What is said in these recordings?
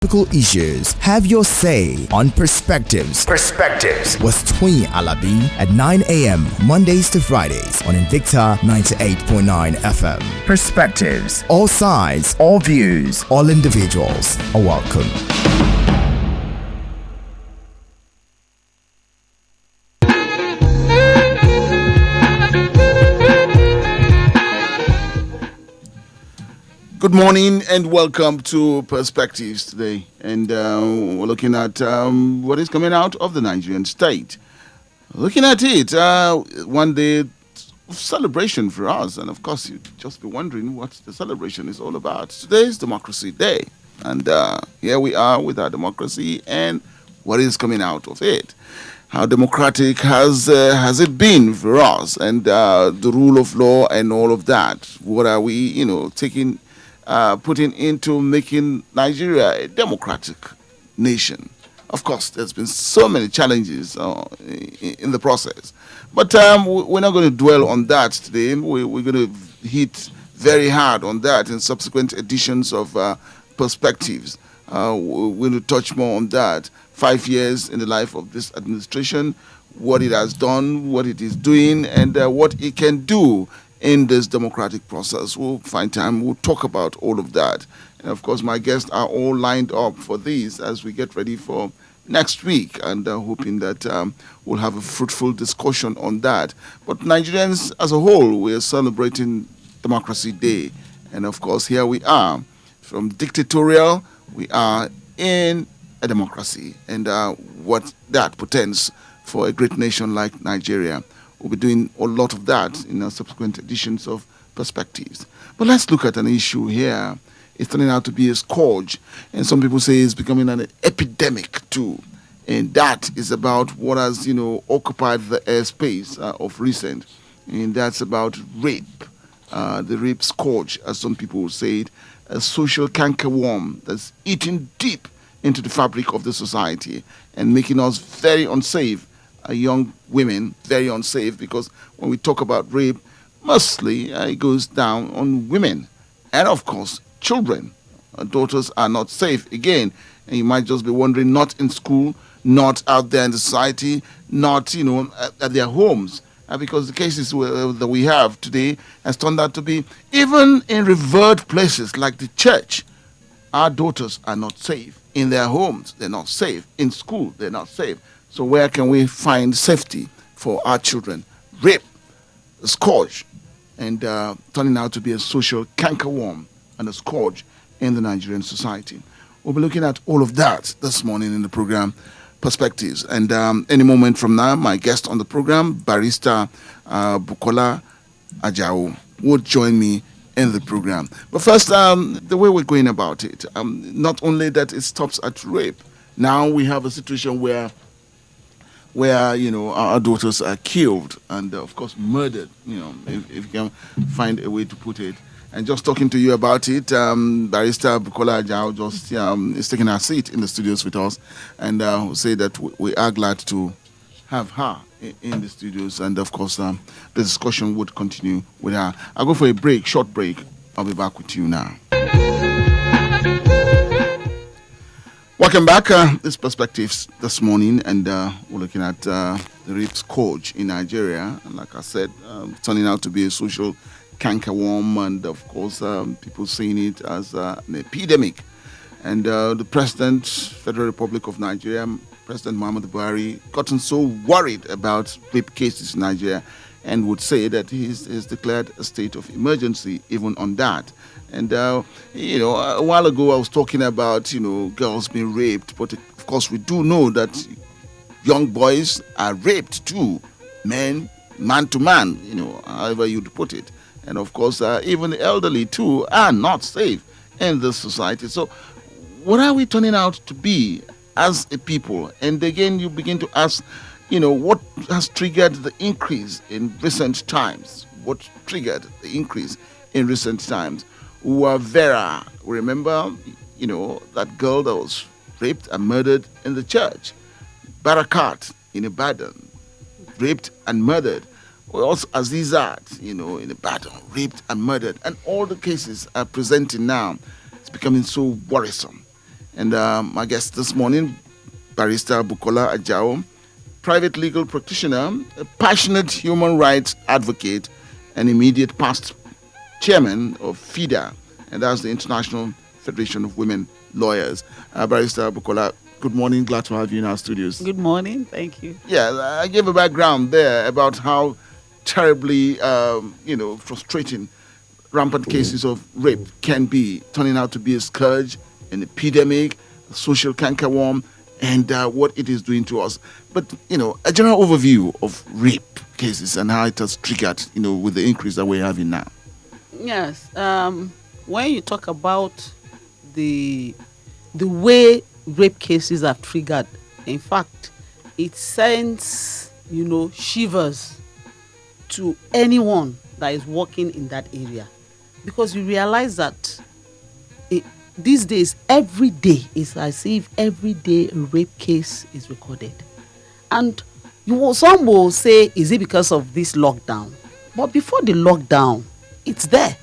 Topical issues. Have your say on Perspectives. Perspectives with Twin Alabi at 9 a.m. Mondays to Fridays on Invicta 98.9 FM. Perspectives. All sides, all views, all individuals are welcome. Good morning and welcome to Perspectives today. And we're looking at what is coming out of the Nigerian state. Looking at it, one day of celebration for us. And of course, you'd just be wondering what the celebration is all about. Today is Democracy Day. And here we are with our democracy and what is coming out of it. How democratic has it been for us? And the rule of law and all of that. What are we, putting into making Nigeria a democratic nation? Of course, there's been so many challenges in the process. But we're not going to dwell on that today. We're going to hit very hard on that in subsequent editions of Perspectives. We're going to touch more on that. 5 years in the life of this administration, what it has done, what it is doing, and what it can do in this democratic process. We'll find time, we'll talk about all of that. And of course, my guests are all lined up for this as we get ready for next week, and hoping that we'll have a fruitful discussion on that. But Nigerians as a whole, we're celebrating Democracy Day. And of course, here we are. From dictatorial, we are in a democracy, and what that portends for a great nation like Nigeria. We'll be doing a lot of that in our subsequent editions of Perspectives. But let's look at an issue here. It's turning out to be a scourge, and some people say it's becoming an epidemic too. And that is about what has, occupied the airspace of recent, and that's about rape, the rape scourge, as some people say it, a social cankerworm that's eating deep into the fabric of the society and making us very unsafe. Young women very unsafe, because when we talk about rape, mostly it goes down on women and of course children. Daughters are not safe again, and you might just be wondering, not in school, not out there in the society, not at their homes, because the cases that we have today has turned out to be even in revered places like the church. Our daughters are not safe in their homes. They're not safe in school. They're not safe. So where can we find safety for our children? Rape, a scourge, and turning out to be a social cankerworm and a scourge in the Nigerian society. We'll be looking at all of that this morning in the program Perspectives. And any moment from now, my guest on the program, Barrister Bukola Ajao, would join me in the program. But first, the way we're going about it, not only that it stops at rape, now we have a situation where our daughters are killed and of course murdered, if you can find a way to put it. And just talking to you about it, Barrister Bukola Ajao just is taking her seat in the studios with us, and will say that we are glad to have her in the studios, and of course the discussion would continue with her. I'll go for a short break. I'll be back with you now. Welcome back. This Perspectives this morning, and we're looking at the rape scourge in Nigeria. And like I said, turning out to be a social cankerworm, and of course, people seeing it as an epidemic. And the President, Federal Republic of Nigeria, President Muhammadu Buhari, gotten so worried about rape cases in Nigeria, and would say that he's declared a state of emergency even on that. And, a while ago I was talking about, girls being raped. But of course we do know that young boys are raped too. Man to man, however you'd put it. And of course, even the elderly too are not safe in this society. So what are we turning out to be as a people? And again, you begin to ask, what has triggered the increase in recent times? What triggered the increase in recent times? Vera, remember, that girl that was raped and murdered in the church. Barakat in Ibadan, raped and murdered. Also Azizat, in Ibadan, raped and murdered. And all the cases are presenting now. It's becoming so worrisome. And my guest this morning, Barrister Bukola Ajao, private legal practitioner, a passionate human rights advocate, and immediate past chairman of FIDA, and that's the International Federation of Women Lawyers. Barrister Bukola, good morning. Glad to have you in our studios. Good morning. Thank you. Yeah, I gave a background there about how terribly, frustrating rampant cases of rape can be, turning out to be a scourge, an epidemic, a social cankerworm, and what it is doing to us. But, a general overview of rape cases and how it has triggered, with the increase that we're having now. Yes. When you talk about the way rape cases are triggered, in fact, it sends, shivers to anyone that is working in that area, because you realize that these days, every day is as if every day a rape case is recorded. And some will say, is it because of this lockdown? But before the lockdown, it's there.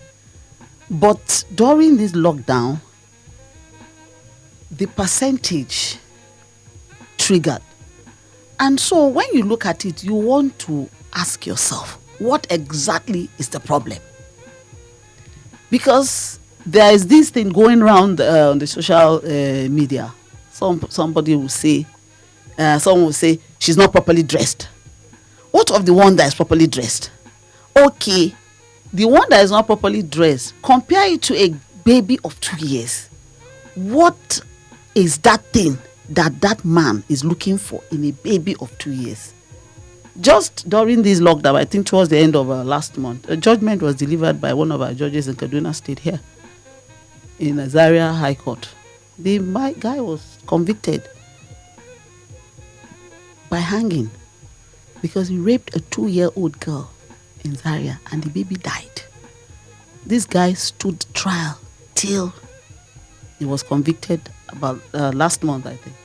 But during this lockdown, the percentage triggered. And so when you look at it, you want to ask yourself, what exactly is the problem? Because there is this thing going around on the social media. Somebody will say, someone will say, she's not properly dressed. What of the one that is properly dressed? Okay, the one that is not properly dressed, compare it to a baby of 2 years. What is that thing that man is looking for in a baby of 2 years? Just during this lockdown, I think towards the end of last month, a judgment was delivered by one of our judges in Kaduna State here, in Zaria High Court. My guy was convicted by hanging because he raped a 2-year-old girl in Zaria and the baby died. This guy stood trial till he was convicted about last month, I think,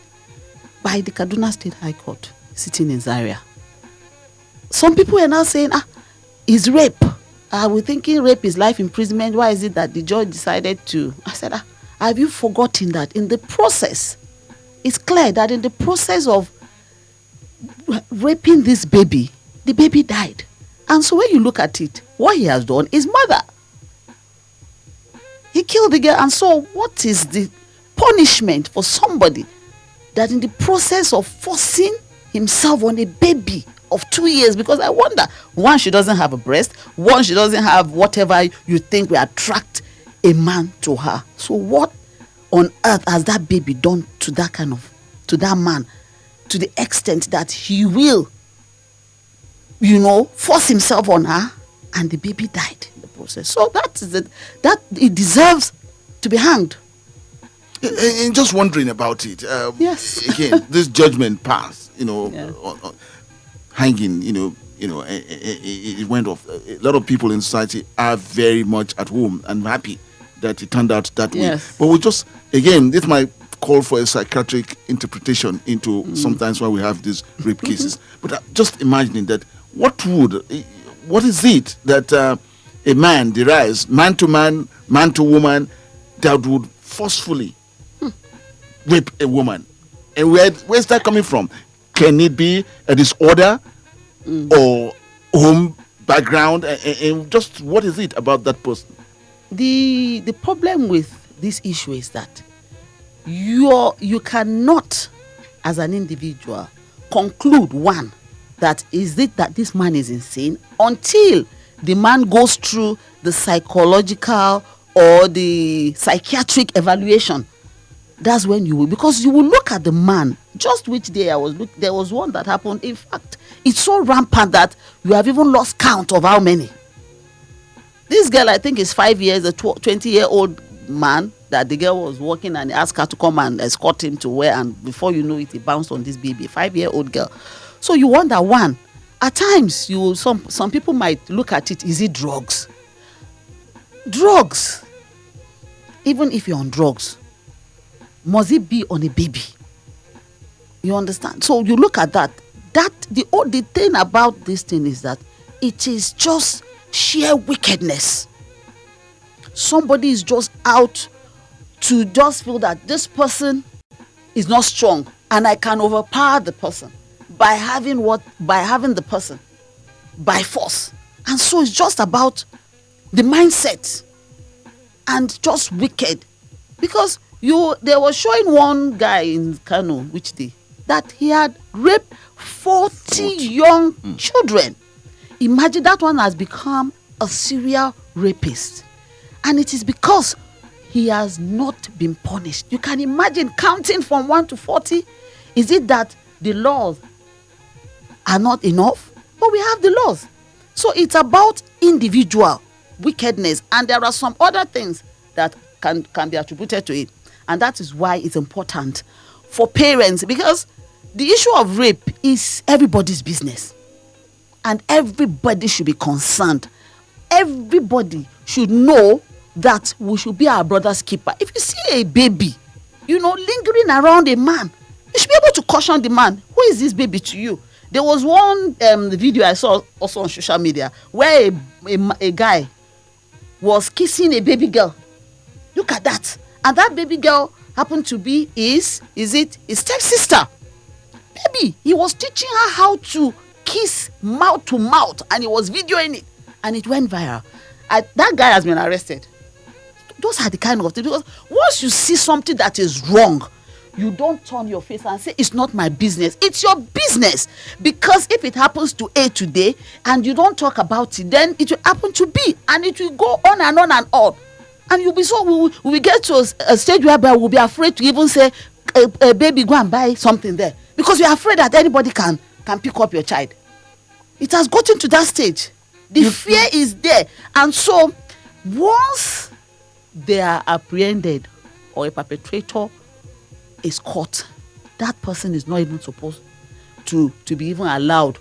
by the Kaduna State High Court, sitting in Zaria. Some people are now saying, it's rape. We're thinking rape is life imprisonment. Why is it that the judge decided to? I said, have you forgotten that in the process, it's clear that in the process of raping this baby, the baby died. And so when you look at it, what he has done is murder. He killed the girl. And so what is the punishment for somebody that in the process of forcing himself on a baby of 2 years, because I wonder, one, she doesn't have a breast, one, she doesn't have whatever you think will attract a man to her. So what on earth has that baby done to that man, to the extent that he will, force himself on her, and the baby died in the process? So that is it. That it deserves to be hanged. And just wondering about it. Yes. Again, this judgment passed. Yeah. Hanging. It went off. A lot of people in society are very much at home and happy that it turned out that way. But we just, again, this might call for a psychiatric interpretation into sometimes why we have these rape cases. But just imagining that, what is it that a man derives, man to man, man to woman, that would forcefully rape a woman? And where's that coming from? Can it be a disorder or home background? And just what is it about that person? The problem with this issue is that you cannot, as an individual, conclude, one, that is it that this man is insane, until the man goes through the psychological or the psychiatric evaluation. That's when you will, because you will look at the man. Just which day there was one that happened. In fact, it's so rampant that you have even lost count of how many. This girl, I think, is 5 years, a 20-year-old man that the girl was working, and he asked her to come and escort him to where, and before you know it, he bounced on this baby, 5-year-old girl. So you wonder, one, at times some people might look at it, is it drugs? Drugs, even if you're on drugs, must it be on a baby? You understand? So you look at that. The thing about this thing is that it is just sheer wickedness. Somebody is just out to just feel that this person is not strong and I can overpower the person by having the person by force. And so it's just about the mindset and just wicked. Because they were showing one guy in Kano, which day, that he had raped 40 young children. Imagine that one has become a serial rapist. And it is because he has not been punished. You can imagine counting from 1 to 40. Is it that the laws are not enough? But we have the laws. So it's about individual wickedness. And there are some other things that can be attributed to it. And that is why it's important for parents, because the issue of rape is everybody's business. And everybody should be concerned. Everybody should know that we should be our brother's keeper. If you see a baby, lingering around a man, you should be able to caution the man. Who is this baby to you? There was one video I saw also on social media where a guy was kissing a baby girl. Look at that. And that baby girl happened to be his stepsister. Baby, he was teaching her how to kiss mouth to mouth, and he was videoing it, and it went viral. That guy has been arrested. Those are the kind of things, because once you see something that is wrong, you don't turn your face and say, it's not my business. It's your business. Because if it happens to A today and you don't talk about it, then it will happen to B, and it will go on and on and on. And you'll be we will get to a stage whereby we'll be afraid to even say, baby, go and buy something there. Because you're afraid that anybody can pick up your child. It has gotten to that stage. The fear is there. And so once they are apprehended or a perpetrator is caught, that person is not even supposed to be even allowed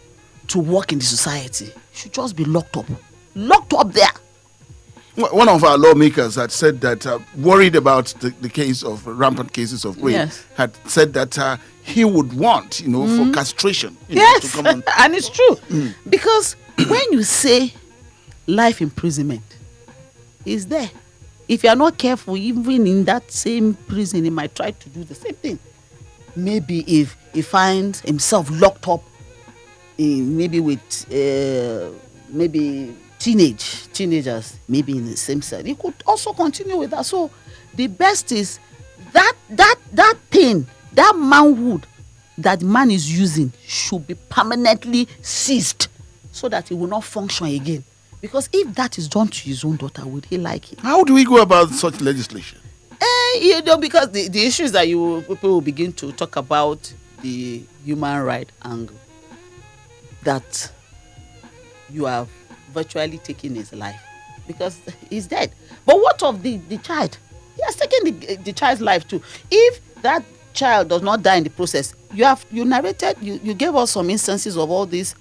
to work in the society. He should just be locked up there. One of our lawmakers had said that, worried about the case of rampant cases of rape, Yes. had said that he would want, for castration. Yes, To come on. and it's true. Because when you say life imprisonment is there, if you are not careful, even in that same prison, he might try to do the same thing. Maybe if he finds himself locked up maybe with maybe teenagers, maybe in the same cell, he could also continue with that. So the best is that thing, that manhood that man is using should be permanently seized so that he will not function again. Because if that is done to his own daughter, would he like it? How do we go about such legislation? Because the issues that people will begin to talk about, the human right angle, that you have virtually taken his life because he's dead. But what of the child? He has taken the child's life too. If that child does not die in the process, you narrated, you gave us some instances of all these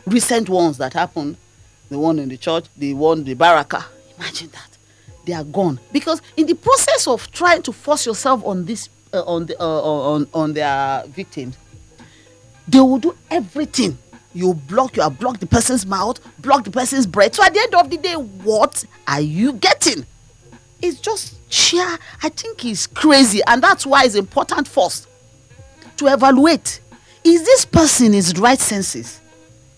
recent ones that happened. The one in the church, the one, the baraka. Imagine that. They are gone. Because in the process of trying to force yourself on this, on their victims, they will do everything. You have blocked the person's mouth, blocked the person's breath. So at the end of the day, what are you getting? It's just sheer, I think it's crazy. And that's why it's important first to evaluate. Is this person in his right senses?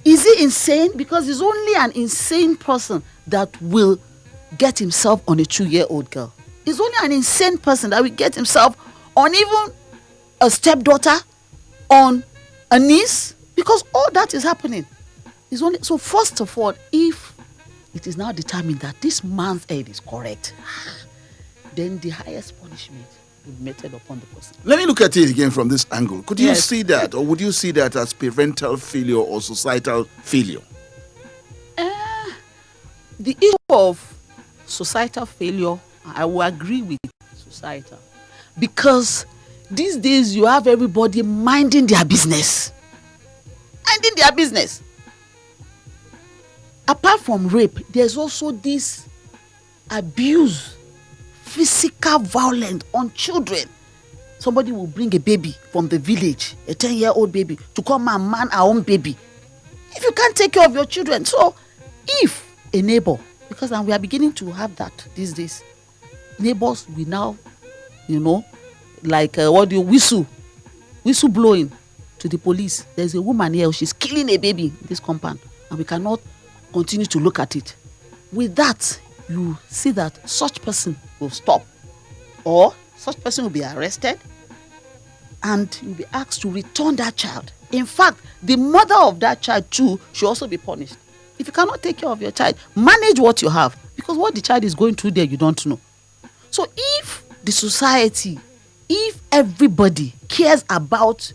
Is he insane? Because it's only an insane person that will get himself on a 2-year-old girl. It's only an insane person that will get himself on even a stepdaughter, on a niece, because all that is happening. It's only, so first of all, if it is now determined that this man's head is correct, then the highest punishment will be meted upon the person. Let me look at it again from this angle. Could you Yes. see that, or would you see that as parental failure or societal failure? The issue of societal failure, I will agree with societal. Because these days you have everybody minding their business. Minding their business. Apart from rape, there's also this abuse, physical violence on children. Somebody will bring a baby from the village, a 10-year-old baby, to come and man our own baby. If you can't take care of your children. So if a neighbor, because we are beginning to have that these days, neighbors will now, like whistle blowing to the police. There's a woman here, she's killing a baby in this compound, and we cannot continue to look at it. With that, you see that such person will stop, or such person will be arrested, and you'll be asked to return that child. In fact, the mother of that child too should also be punished. If you cannot take care of your child, manage what you have, because what the child is going through there, you don't know. So if the society, if everybody cares about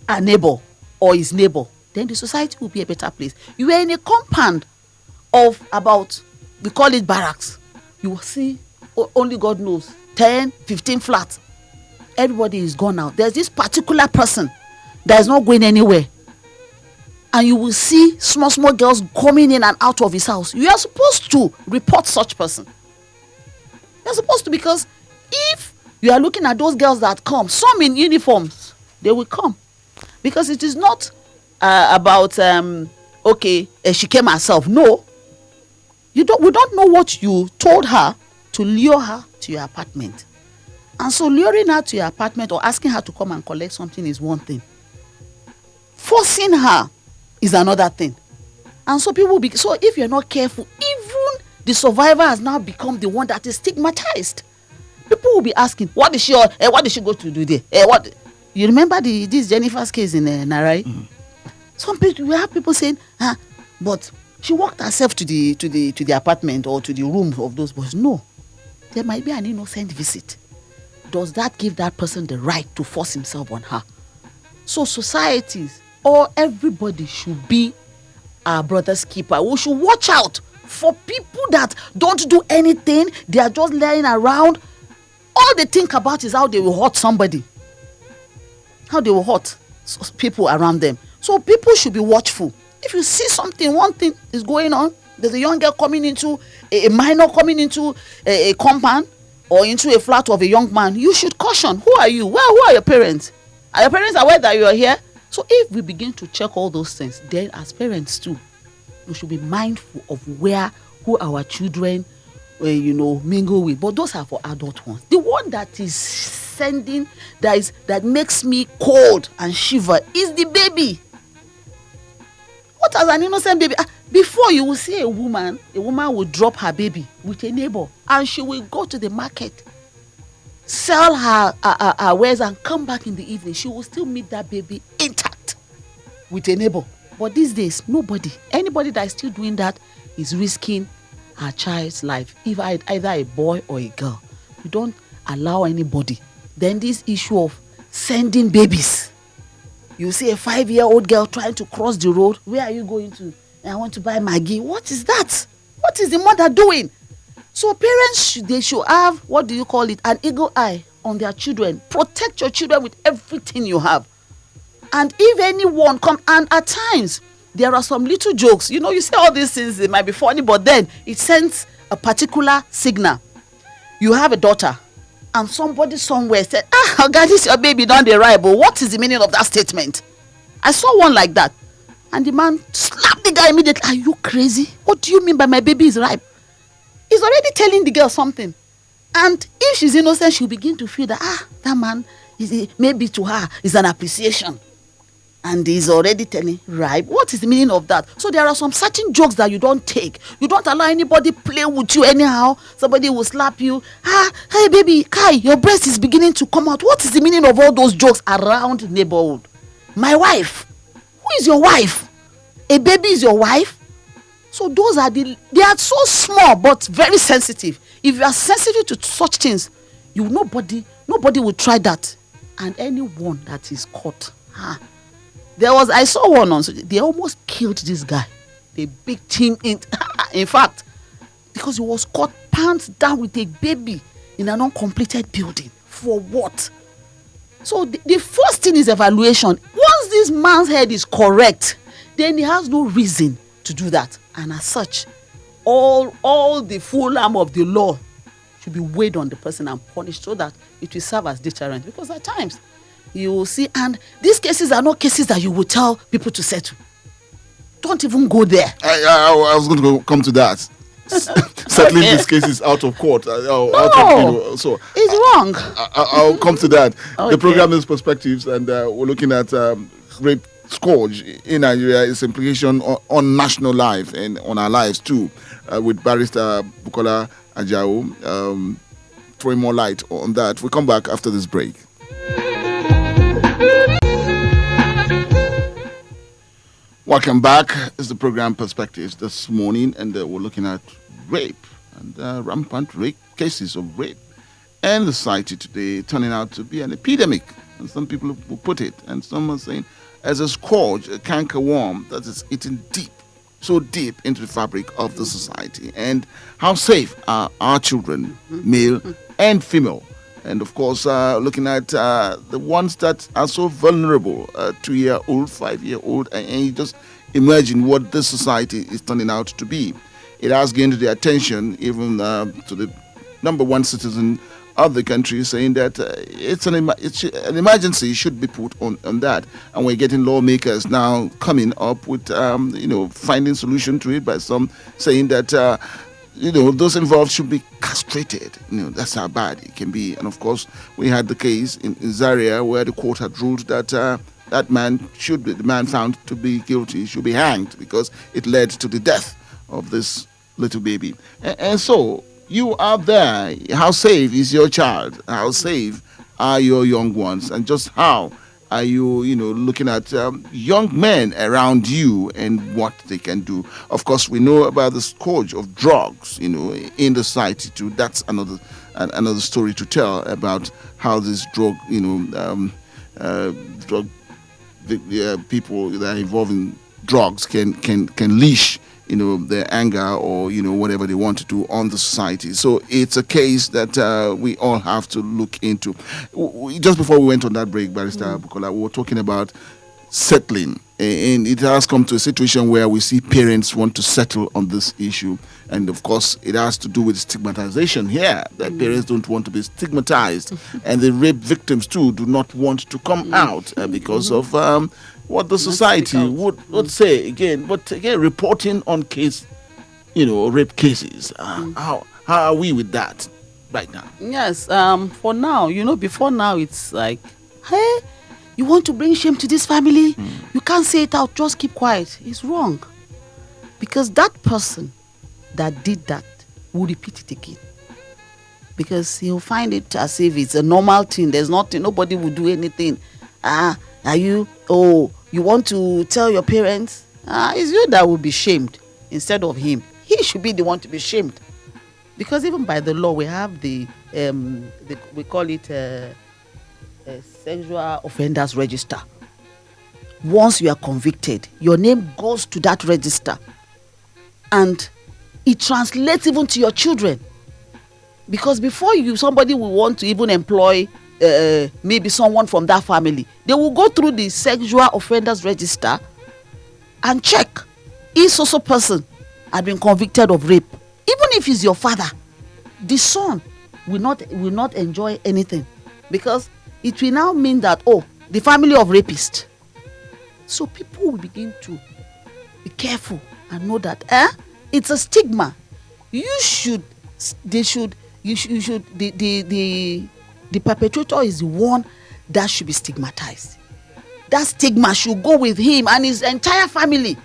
a neighbor or his neighbor, then the society will be a better place. You are in a compound of about, we call it barracks. You will see, only God knows, 10, 15 flats. Everybody is gone now. There's this particular person that is not going anywhere. And you will see small girls coming in and out of his house. You are supposed to report such person. You're supposed to, because if you are looking at those girls that come, some in uniforms, they will come. Because it is not about, she came herself. No. We don't know what you told her to lure her to your apartment. And so luring her to your apartment or asking her to come and collect something is one thing. Forcing her is another thing. And so so if you're not careful, even the survivor has now become the one that is stigmatized. People will be asking, what did she go to do there? What you remember this Jennifer's case in Narai? Mm. Some people, we have people saying, but she walked herself to the apartment or to the room of those boys. No, there might be an innocent visit. Does that give that person the right to force himself on her? So societies or everybody should be our brother's keeper. We should watch out for people that don't do anything. They are just laying around. All they think about is how they will hurt somebody. How they will hurt people around them. So people should be watchful. If you see something, one thing is going on, there's a young girl coming into, a minor coming into a compound or into a flat of a young man, you should caution. Who are you? Well, who are your parents? Are your parents aware that you are here? So if we begin to check all those things, then as parents too, we should be mindful of who our children, mingle with. But those are for adult ones. The one that is sending, that makes me cold and shiver is the baby. What as an innocent baby? Before you will see a woman will drop her baby with a neighbor and she will go to the market, sell her wares and come back in the evening. She will still meet that baby intact with a neighbor. But these days, anybody that is still doing that is risking her child's life, either a boy or a girl. We don't allow anybody. Then this issue of sending babies. You see a 5-year-old girl trying to cross the road. Where are you going to? I want to buy Maggie. What is that? What is the mother doing? So parents, they should have, an eagle eye on their children. Protect your children with everything you have. And if anyone come, and at times, there are some little jokes. You say all these things, it might be funny, but then it sends a particular signal. You have a daughter, and somebody somewhere said, God, this your baby, don't they right? But what is the meaning of that statement? I saw one like that. And the man slapped the guy immediately. Are you crazy? What do you mean by my baby is ripe? He's already telling the girl something. And if she's innocent, she'll begin to feel that, that man, maybe to her, is an appreciation. And he's already telling, ripe. What is the meaning of that? So there are some certain jokes that you don't take. You don't allow anybody play with you anyhow. Somebody will slap you. Hey baby, Kai, your breast is beginning to come out. What is the meaning of all those jokes around neighborhood? My wife. Who is your wife? A baby is your wife? So those are they are so small but very sensitive. If you are sensitive to such things, nobody will try that. And anyone that is caught, I saw one on, they almost killed this guy. They beat him in fact, because he was caught pants down with a baby in an uncompleted building. For what? So the first thing is evaluation. Once this man's head is correct, then he has no reason to do that. And as such, all the full arm of the law should be weighed on the person and punished so that it will serve as deterrent. Because at times, you will see, and these cases are not cases that you will tell people to settle. Don't even go there. I was going to come to that. settling these cases out of court. So it's wrong. I'll come to that. Okay. The program is Perspectives, and we're looking at rape scourge in Nigeria, its implication on national life and on our lives too, with Barrister Bukola Ajao throwing more light on that. We'll come back after this break. Welcome back. It's the program Perspectives this morning, and we're looking at rape and rampant rape cases of rape and the society today turning out to be an epidemic, and some people will put it, and some are saying as a scourge, a canker worm that is eating deep, so deep into the fabric of the society. And how safe are our children, male and female? And of course, looking at the ones that are so vulnerable, 2-year-old, 5-year-old, and you just imagine what this society is turning out to be. It has gained the attention even to the number one citizen of the country, saying that it's an emergency should be put on that. And we're getting lawmakers now coming up with, finding solution to it, by some saying that those involved should be castrated. That's how bad it can be. And of course, we had the case in Zaria where the court had ruled that the man found to be guilty should be hanged because it led to the death of this little baby. And so you are there. How safe is your child? How safe are your young ones? And just how are you, looking at young men around you and what they can do? Of course, we know about the scourge of drugs, in the society too. That's another story to tell about how this drug, people that are involved in drugs can leash their anger or whatever they want to do on the society. So it's a case that we all have to look into. Just before we went on that break, Barrister Bukola, we were talking about settling, and it has come to a situation where we see parents want to settle on this issue, and of course it has to do with stigmatization here, that parents don't want to be stigmatized, and the rape victims too do not want to come out because of what the society would say again. But again, reporting on rape cases. How are we with that right now? Yes. For now, before now, it's like, hey, you want to bring shame to this family? You can't say it out. Just keep quiet. It's wrong, because that person that did that will repeat it again, because he'll find it as if it's a normal thing. There's nothing. Nobody will do anything. Are you? Oh, you want to tell your parents? It's you that will be shamed instead of him. He should be the one to be shamed, because even by the law we have we call it a sexual offenders register. Once you are convicted, your name goes to that register, and it translates even to your children. Because before somebody will want to even employ maybe someone from that family, they will go through the sexual offenders register and check if so person had been convicted of rape. Even if he's your father, the son will not enjoy anything, because it will now mean that, the family of rapists. So people will begin to be careful and know that it's a stigma. The perpetrator is the one that should be stigmatized. That stigma should go with him and his entire family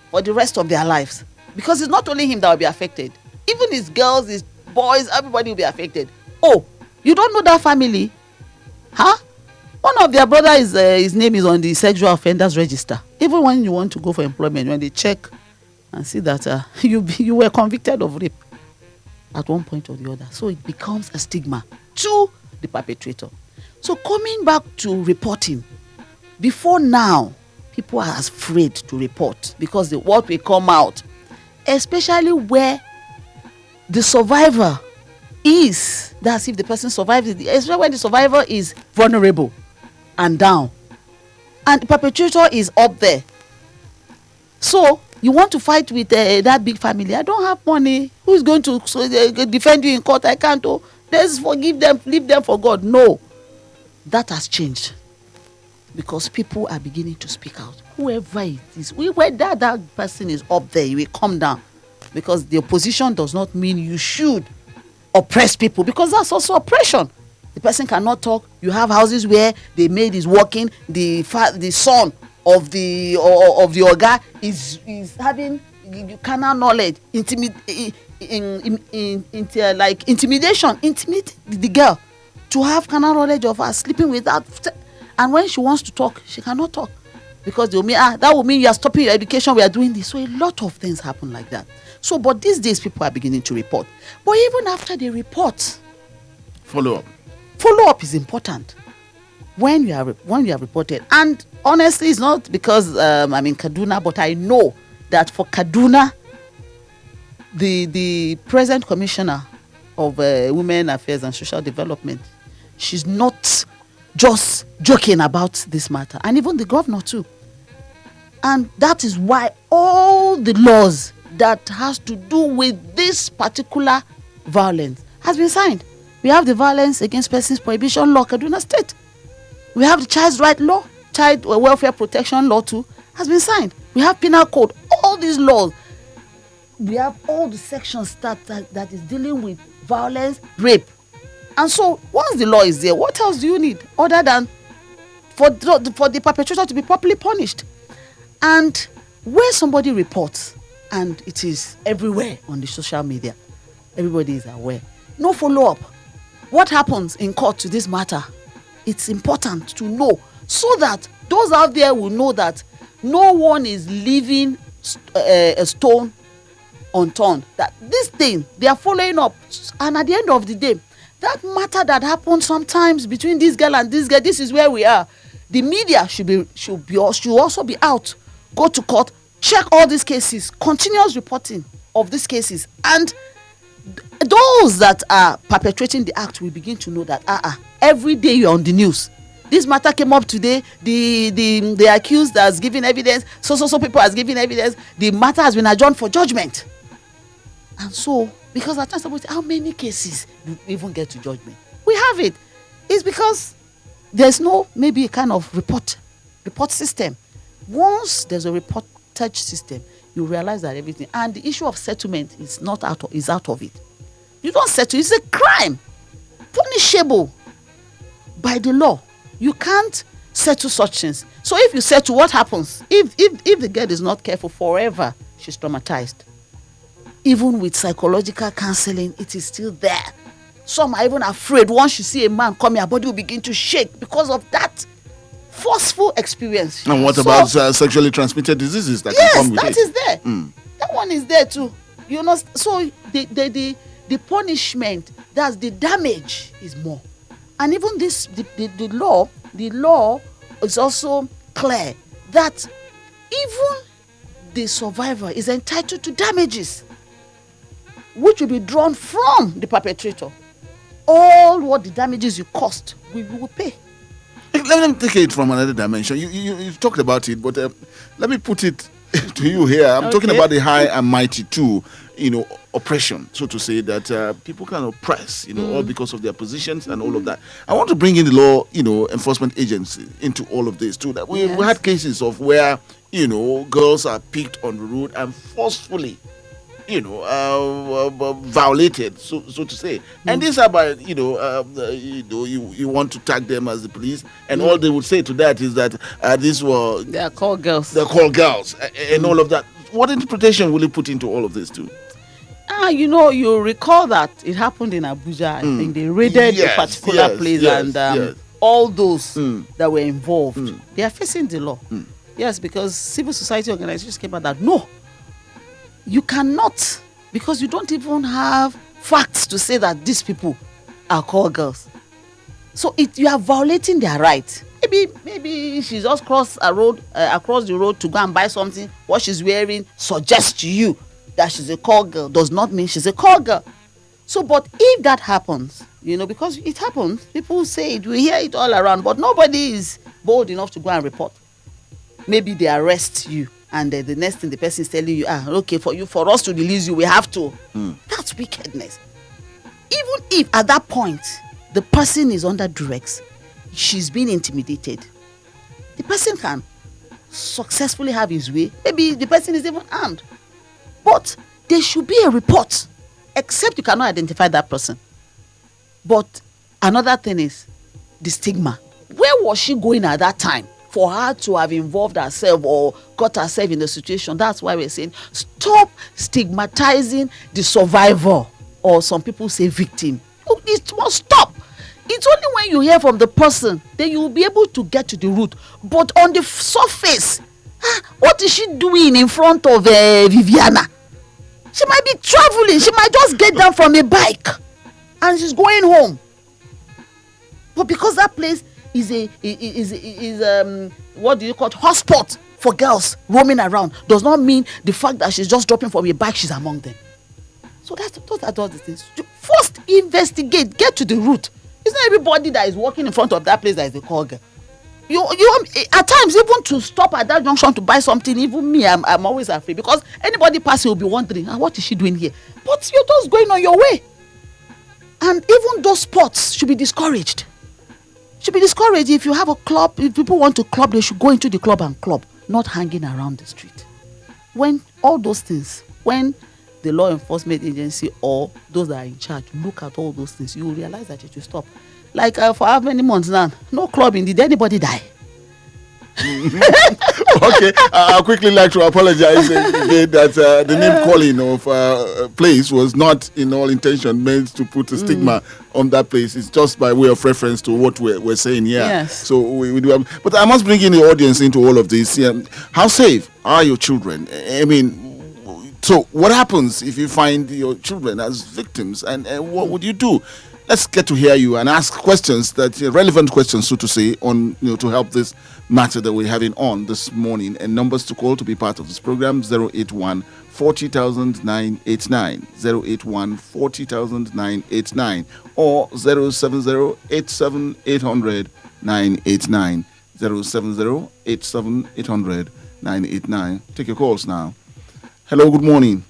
for the rest of their lives, because it's not only him that will be affected. Even his girls, his boys, everybody will be affected. Oh, you don't know that family? One of their brother his name is on the sexual offenders register. Even when you want to go for employment, when they check and see that you were convicted of rape at one point or the other, so it becomes a stigma to the perpetrator. So coming back to reporting, before now, people are afraid to report because what will come out, especially where the survivor is, that's if the person survives it, especially when the survivor is vulnerable and down, and the perpetrator is up there. So you want to fight with that big family. I don't have money. Who's going to defend you in court? I can't. Let's forgive them, leave them for God. No, that has changed, because people are beginning to speak out. Whoever it is, whether that person is up there, he will come down because the opposition does not mean you should oppress people, because that's also oppression. The person cannot talk. You have houses where the maid is working, the son of the oga is having carnal knowledge, like intimidation, intimidate the girl to have carnal knowledge of her sleeping with that, and when she wants to talk, she cannot talk because they will mean that will mean you are stopping your education. We are doing this. So a lot of things happen like that. So, but these days people are beginning to report. But even after they report, follow up is important when you have reported. And honestly, it's not because I'm in Kaduna, but I know that for Kaduna, the present commissioner of Women Affairs and Social Development, she's not just joking about this matter, and even the governor too. And that is why all the laws that has to do with this particular violence has been signed. We have the Violence Against Persons Prohibition Law, Kaduna State. We have the Child's Right Law, Child Welfare Protection Law too, has been signed. We have Penal Code, all these laws. We have all the sections that is dealing with violence, rape. And so once the law is there, what else do you need other than for the perpetrator to be properly punished? And where somebody reports, and it is everywhere on the social media, everybody is aware, no follow-up. What happens in court to this matter? It's important to know so that those out there will know that no one is leaving a stone unturned. That this thing, they are following up. And at the end of the day, that matter that happens sometimes between this girl and this girl, this is where we are. The media should also be out, go to court, check all these cases, continuous reporting of these cases, and those that are perpetrating the act will begin to know that every day you're on the news. This matter came up today. The accused has given evidence. So people has given evidence. The matter has been adjourned for judgment. And so, because at times about how many cases do we even get to judgment? We have it. It's because there's no maybe a kind of report system. Once there's a reportage system, you realize that everything, and the issue of settlement is out of it. You don't settle. It's a crime, punishable by the law. You can't settle such things. So if you settle, what happens? If the girl is not careful, forever she's traumatized. Even with psychological counseling, it is still there. Some are even afraid once you see a man come, your body will begin to shake because of that forceful experience. And what about sexually transmitted diseases that can come with it? Yes, that is there. That one is there too. You know, so the punishment, that's the damage is more. And even the law is also clear that even the survivor is entitled to damages, which will be drawn from the perpetrator. All what the damages you cost, we will pay. Let me take it from another dimension. You've talked about it, but let me put it to you here. I'm talking about the high and mighty too, oppression, so to say, that people can oppress, all because of their positions and all of that. I want to bring in the law, enforcement agency into all of this too. That we had cases of where, girls are picked on the road and forcefully, violated, so to say. And these are by, you want to tag them as the police, and all they would say to that is that these were... They are called girls. They're called girls, and all of that. What interpretation will you put into all of this too? You recall that it happened in Abuja. I think they raided a particular place, and all those that were involved, they are facing the law. Yes, because civil society organizations came out that no, you cannot, because you don't even have facts to say that these people are called girls. So you are violating their right. Maybe she just across the road to go and buy something. What she's wearing suggests to you that she's a call girl. Does not mean she's a call girl. So, but if that happens, because it happens, people say it, we hear it all around, but nobody is bold enough to go and report. Maybe they arrest you, and the next thing the person is telling you, okay, for us to release you, we have to. That's wickedness. Even if at that point the person is under duress, she's being intimidated, the person can successfully have his way. Maybe the person is even armed, but there should be a report, except you cannot identify that person. But another thing is the stigma. Where was she going at that time for her to have involved herself or got herself in the situation? That's why we're saying stop stigmatizing the survivor, or some people say victim. It must stop. It's only when you hear from the person then you will be able to get to the root. But on the surface, what is she doing in front of Viviana? She might be traveling. She might just get down from a bike and she's going home. But because that place is what do you call it, hotspot for girls roaming around, does not mean the fact that she's just dropping from a bike, she's among them. So those are all the things. First, investigate, get to the root. It's not everybody that is walking in front of that place that is a call girl. You at times, even to stop at that junction to buy something, even me, I'm always afraid, because anybody passing will be wondering, what is she doing here? But you're just going on your way. And even those spots should be discouraged. If you have a club, if people want to club, they should go into the club and club, not hanging around the street. When all those things, when the law enforcement agency or those that are in charge look at all those things, you will realize that it will stop. Like for how many months now? No clubbing. Did anybody die? Okay, I'll quickly like to apologize again that the name calling of place was not in all intention meant to put a stigma on that place. It's just by way of reference to what we're saying here. Yes. So we do have, but I must bring in the audience into all of this. How safe are your children? I mean, so what happens if you find your children as victims, and what would you do? Let's get to hear you and ask questions, that relevant questions, so to say, on to help this matter that we're having on this morning. And numbers to call to be part of this program: 081 40,000 989, 081 40,000 989, or 070 87 800 989, 070 87 800 989. Take your calls now. Hello, good morning.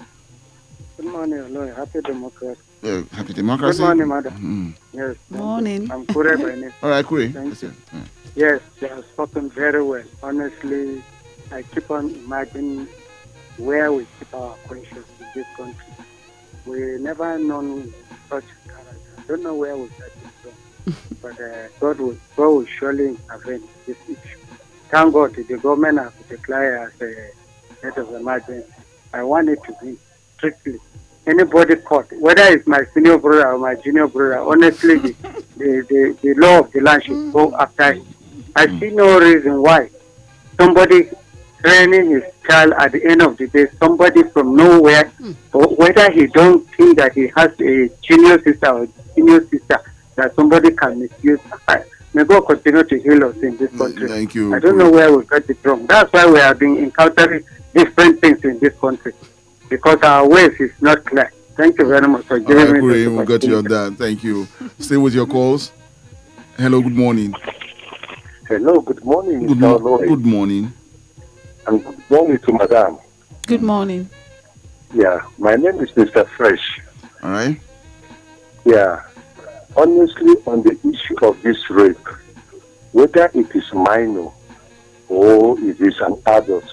Good morning, hello. Happy democracy. Happy democracy. Good morning, madam. Yes. Morning. I'm Kure by name. All right, Kure. Thank you. Yes, you have spoken very well. Honestly, I keep on imagining where we keep our conscience in this country. We never known such character. I don't know where we got it from. But God will surely intervene in this issue. Thank God the government has declared as a state of emergency. I want it to be strictly. Anybody caught, whether it's my senior brother or my junior brother, honestly, the law of the land should go after him. I see no reason why somebody training his child at the end of the day, somebody from nowhere, or whether he don't think that he has a junior sister or senior sister, that somebody can misuse. May God continue to heal us in this country. Thank you. I don't know where we got it wrong. That's why we have been encountering different things in this country, because our ways is not clear. Thank you very much for giving me this. We got you on that. Thank you. Stay with your calls. Hello, good morning. Hello, good morning. Good morning. And good morning to Madam. Good morning. Yeah, my name is Mr. Fresh. All right. Yeah, honestly, on the issue of this rape, whether it is minor or it is an adult,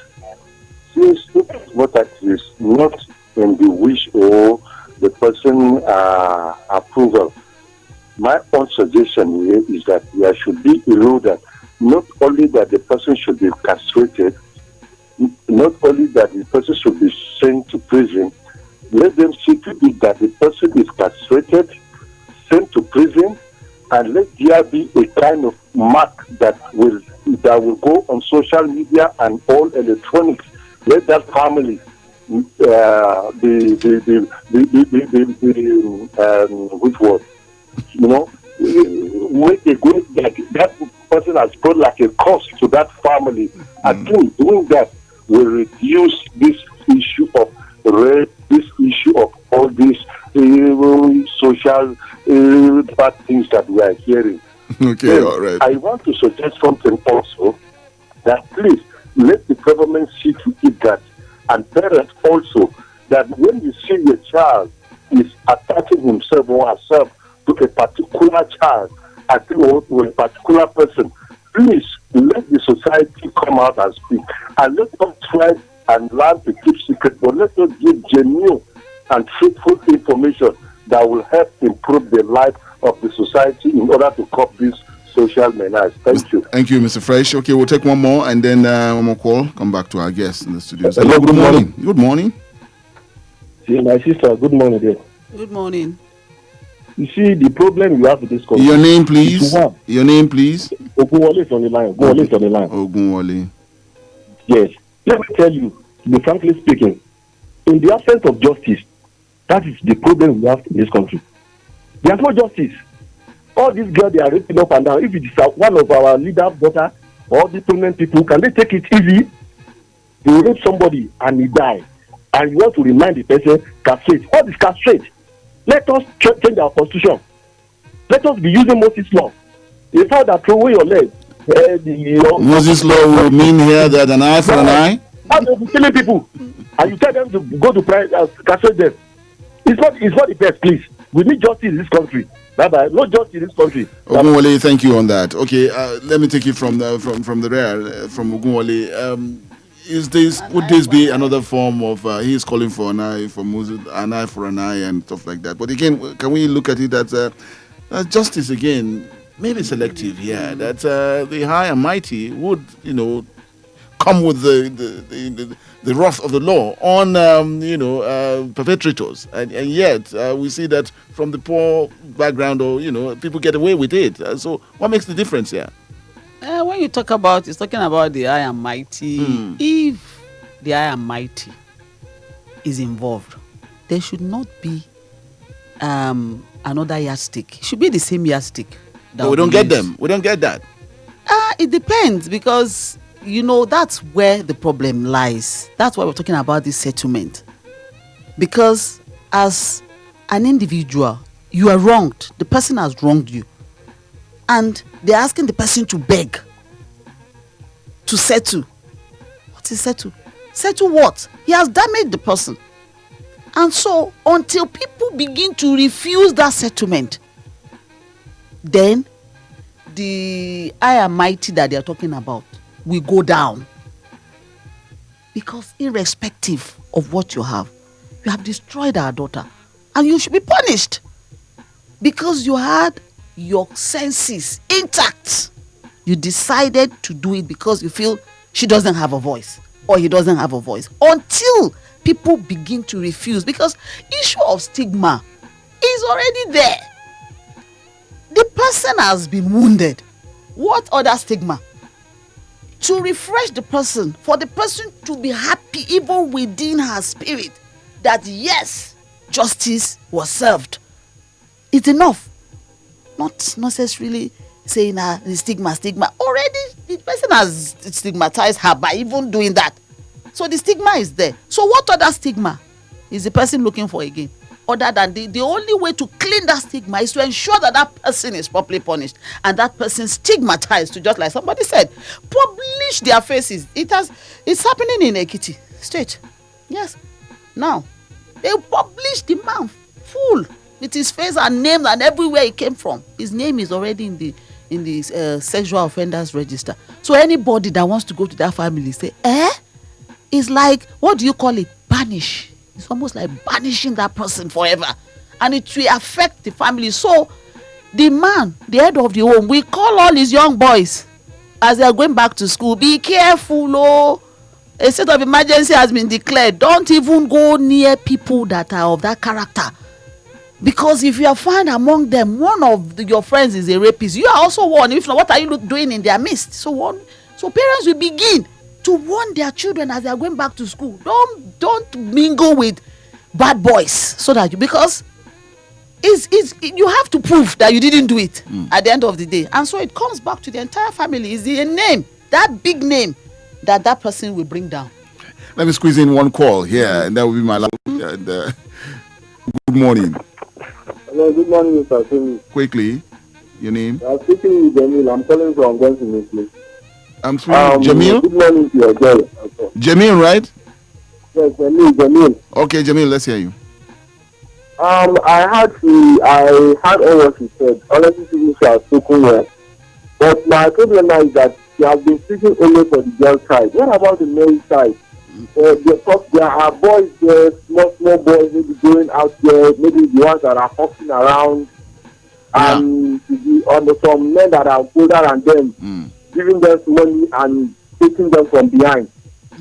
since it is not that it is not in the wish or the person approval, my own suggestion here is that there should be a rule that not only that the person should be castrated, not only that the person should be sent to prison, let them see to it that the person is castrated, sent to prison, and let there be a kind of mark that will go on social media and all electronics. Let that family which was, when they go, that person has brought like a cost to that family. I think doing that will reduce this issue of rape, this issue of all these social bad things that we are hearing. Okay, then, all right. I want to suggest something also, that please let the government see to it that, and parents also, that when you see your child is attaching himself or herself to a particular child, or a particular person, please let the society come out and speak, and let us try and learn to keep secret, but let us give genuine and truthful information that will help improve the life of the society in order to cope this social menace. Thank you. Thank you, Mr. Fresh. Okay, we'll take one more and then one more call. Come back to our guest in the studio. Hello, good morning. Good morning. See, my sister, good morning there. Good morning. You see, the problem you have with this country. Your name, please. Your name, please. Ogunwole is on the line. Ogunwole is on the line. Ogunwole. Yes. Let me tell you, to be frankly speaking, in the absence of justice, that is the problem we have in this country. There's no justice. All these girls, they are raping up and down. If it is one of our leaders' daughter or these prominent people, can they take it easy? They rape somebody and he die. And you want to remind the person, castrate. What is castrate? Let us change our constitution. Let us be using Moses' law. The fact that throw away your leg. Moses' law will mean here that an eye for an eye? How they be killing people? And you tell them to go to castrate them. It's not the best, please. We need justice in this country. Bye-bye. No justice in this country. Ogunwole, thank you on that. Okay, let me take it from the rear, from Ogunwole. Would this be another form of he's calling for an eye for Moses, an eye for an eye and stuff like that? But again, can we look at it as justice again? Maybe selective, yeah. That the high and mighty would, come with the wrath of the law on perpetrators, and yet we see that from the poor background, or people get away with it. So what makes the difference here? When you talk about, it's talking about the high and mighty. If the high and mighty is involved, there should not be another yardstick. It should be the same yardstick. But we don't get them. We don't get that. It depends, because that's where the problem lies. That's why we're talking about this settlement. Because as an individual, you are wronged. The person has wronged you. And they're asking the person to beg, to settle. What is settle? Settle what? He has damaged the person. And so, until people begin to refuse that settlement, then the high and mighty that they are talking about will go down. Because irrespective of what you have destroyed our daughter. And you should be punished. Because you had your senses intact. You decided to do it because you feel she doesn't have a voice or he doesn't have a voice. Until people begin to refuse, because issue of stigma is already there. The person has been wounded. What other stigma? To refresh the person, for the person to be happy even within her spirit that yes, justice was served. It's enough. Not necessarily saying the stigma. Already the person has stigmatized her by even doing that. So the stigma is there. So what other stigma is the person looking for again? Other than the only way to clean that stigma is to ensure that that person is properly punished and that person stigmatized, to, just like somebody said, publish their faces. It's happening in Ekiti State. Yes. Now, they publish the man full with his face and name and everywhere he came from. His name is already in the sexual offenders register. So anybody that wants to go to that family say, it's like, what do you call it? Banish. It's almost like banishing that person forever. And it will affect the family. So the man, the head of the home, we call all his young boys as they are going back to school, be careful, oh. A state of emergency has been declared. Don't even go near people that are of that character. Because if you are found among them, one of your friends is a rapist, you are also warned. If not, what are you doing in their midst? So parents will begin to warn their children as they are going back to school. Don't mingle with bad boys, so that because you have to prove that you didn't do it at the end of the day. And so it comes back to the entire family. Is the name, that big name, that person will bring down. Let me squeeze in one call here, and that will be my last. Good morning. Hello, good morning, Mr. Simi. Quickly, your name? I'm speaking with Jamil. I'm calling from Gonsin, please. I'm speaking Jamil? Good morning to your girl. Okay. Jamil, right? Yes, Jamil. Okay, Jamil, let's hear you. I heard all what she said. Honestly, she has spoken well. But my problem is that she has been speaking only for the girl side. What about the male side? Because there are boys there, small boys, maybe going out there, maybe the ones that are hopping around, and on some men that are older than them, giving them money and taking them from behind.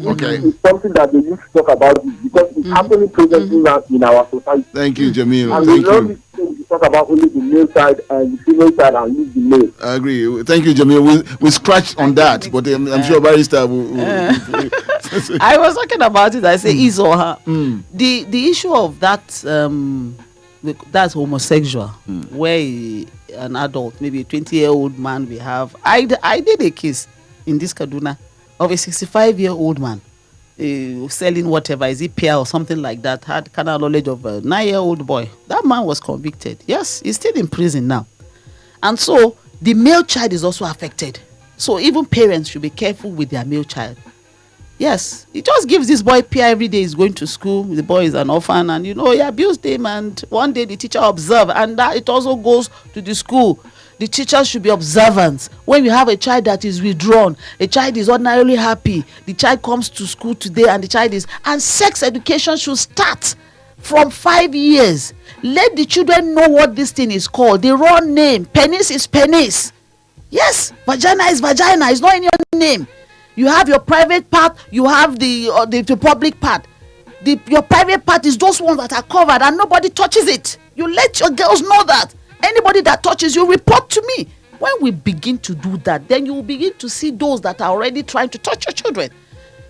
Okay. It's something that they need to talk about because it's happening presently now in our society. Thank you, Jamil. And Thank we you. don't talk about only the male side and the female side and leave the male. I agree. Thank you, Jamil. We scratched on that, but I'm sure Barrister will. I was talking about it. I say is or her. The issue of that that's homosexual, where an adult, maybe a 20-year-old man, we have. I did a case in this Kaduna of a 65-year-old man selling whatever, is it pear or something like that, had kind of knowledge of a 9-year-old boy. That man was convicted. Yes, he's still in prison now. And so the male child is also affected. So even parents should be careful with their male child. Yes, he just gives this boy pear every day. He's going to school. The boy is an orphan, and he abused him. And one day the teacher observed, and that it also goes to the school. The teachers should be observant. When you have a child that is withdrawn, a child is ordinarily happy, the child comes to school today and the child is, and sex education should start from 5 years. Let the children know what this thing is called. The raw name, penis is penis. Yes, vagina is vagina. It's not in your name. You have your private part, you have the public part. Your private part is those ones that are covered and nobody touches it. You let your girls know that. Anybody that touches you, report to me. When we begin to do that, then you will begin to see those that are already trying to touch your children.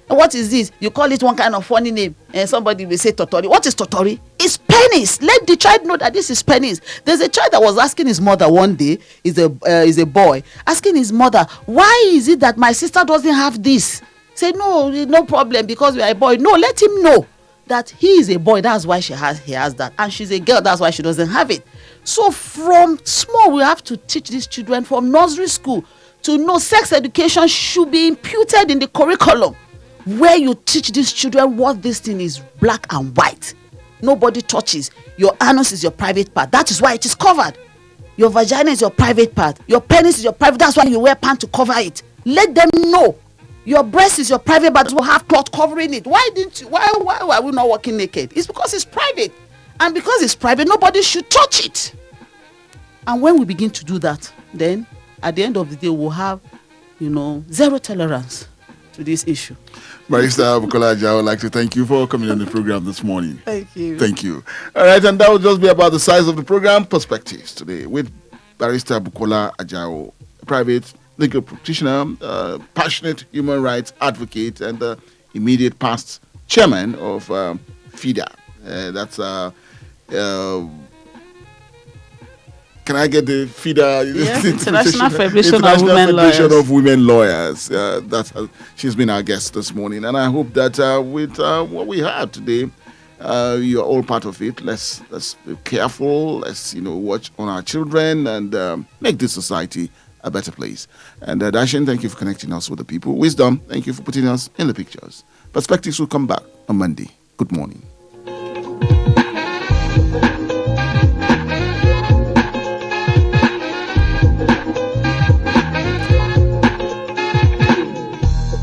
And what is this? You call it one kind of funny name, and somebody will say totori. What is totori? It's penis. Let the child know that this is penis. There's a child that was asking his mother one day, is a boy, asking his mother, why is it that my sister doesn't have this? Say, no problem, because we are a boy. No, let him know that he is a boy. That's why he has that. And she's a girl. That's why she doesn't have it. So from small, we have to teach these children from nursery school to know sex education should be imputed in the curriculum, where you teach these children what this thing is, black and white. Nobody touches. Your anus is your private part. That is why it is covered. Your vagina is your private part. Your penis is your private. That's why you wear pants to cover it. Let them know. Your breast is your private, but will have cloth covering it. Why are we not walking naked? It's because it's private. And because it's private, nobody should touch it. And when we begin to do that, then at the end of the day, we'll have, zero tolerance to this issue. Barrister Bukola Ajao, I would like to thank you for coming on the program this morning. Thank you. Thank you. All right, and that will just be about the size of the program, Perspectives, today with Barrister Bukola Ajao, private legal practitioner, passionate human rights advocate, and the immediate past chairman of FIDA. That's can I get the FIDA? Yes, International Federation of Women Lawyers. She's been our guest this morning, and I hope that with what we had today, you're all part of it. Let's be careful. Let's watch on our children and make this society a better place. And Dashin, thank you for connecting us with the people. Wisdom, thank you for putting us in the pictures. Perspectives will come back on Monday. Good morning.